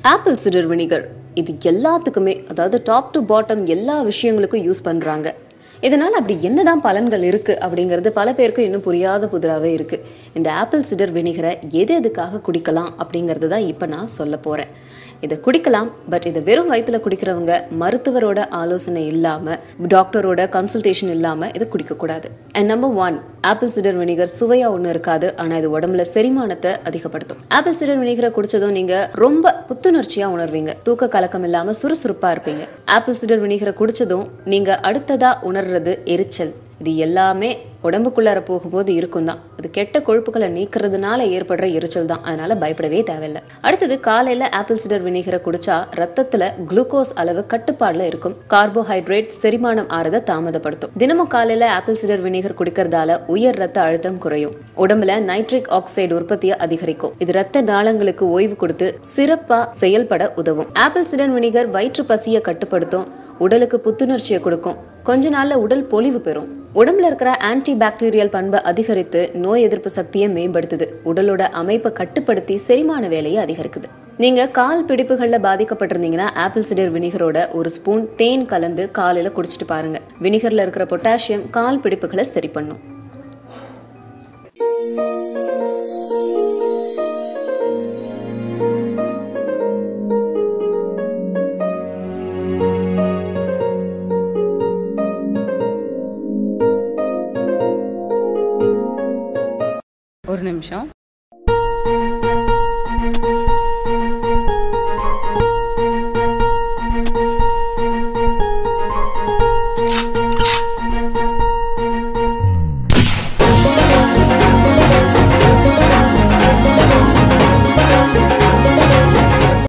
Apple cider vinegar இது எல்லாத்துக்குமே, அதாவது டாப் டு பாட்டம் எல்லா விஷயங்களுக்கும் யூஸ் பண்றாங்க. இதனால அப்படி என்னதான் பலன்கள் இருக்கு அப்படிங்கிறது பல பேருக்கு இன்னும் புரியாத புதிராவே இருக்கு. இந்த ஆப்பிள் சிடர் வினிகரை எது எதுக்காக குடிக்கலாம் அப்படிங்கிறது தான் இப்போ நான் சொல்ல போறேன். இதை குடிக்கலாம், பட் இதை வெறும் வயிற்றுல குடிக்கிறவங்க மருத்துவரோட ஆலோசனை இல்லாம, டாக்டரோட கன்சல்டேஷன் இல்லாம இதை குடிக்க கூடாது. And number 1, apple cider vinegar சுவையா ஒன்றும் இருக்காது, ஆனா இது உடம்புல செரிமானத்தை அதிகப்படுத்தும். ஆப்பிள் சிடர் வினிகரை குடிச்சதும் நீங்க ரொம்ப புத்துணர்ச்சியா உணர்வீங்க, தூக்க கலக்கம் இல்லாம சுறுசுறுப்பா இருப்பீங்க. ஆப்பிள் சிடர் வினிகரை குடிச்சதும் நீங்க அடுத்ததா உணர்றது எரிச்சல். இது எல்லாமே உடம்புக்குள்ளார போகும்போது இருக்கும் தான். அது கெட்ட கொழுப்புகளை நீக்கிறதுனால ஏற்படுற எரிச்சல் தான். அதனால பயப்படவே தேவையில்லை. அடுத்தது, காலையில ஆப்பிள் சிடர் வினிகரை குடிச்சா ரத்தத்துல குளுக்கோஸ் அளவு கட்டுப்பாடுல இருக்கும். கார்போஹைட்ரேட் செரிமானம் ஆறத தாமதப்படுத்தும். தினமும் காலையில ஆப்பிள் சிடர் வினிகர் குடிக்கிறதால உயர் ரத்த அழுத்தம் குறையும். உடம்புல நைட்ரிக் ஆக்சைடு உற்பத்தியை அதிகரிக்கும். இது ரத்த நாளங்களுக்கு ஓய்வு கொடுத்து சிறப்பா செயல்பட உதவும். ஆப்பிள் சிடர் வினிகர் வயிற்று பசியை கட்டுப்படுத்தும், உடலுக்கு புத்துணர்ச்சியை கொடுக்கும், கொஞ்ச நாள்ல உடல் பொலிவு பெறும். உடம்புல இருக்கிற ஆன்டி பாக்டீரியல் பண்பை அதிகரித்து நோய் எதிர்ப்பு சக்தியை மேம்படுத்துது. உடலோட அமைப்பை கட்டுப்படுத்தி செரிமான வேலையை அதிகரிக்குது. நீங்க கால் பிடிப்புகள்ல பாதிக்கப்பட்டிருந்தீங்கன்னா ஆப்பிள் சிடர் வினிகரோட ஒரு ஸ்பூன் தேன் கலந்து காலையில குடிச்சிட்டு பாருங்க. வினிகர்ல இருக்கிற பொட்டாசியம் கால் பிடிப்புகளை சரி பண்ணும்.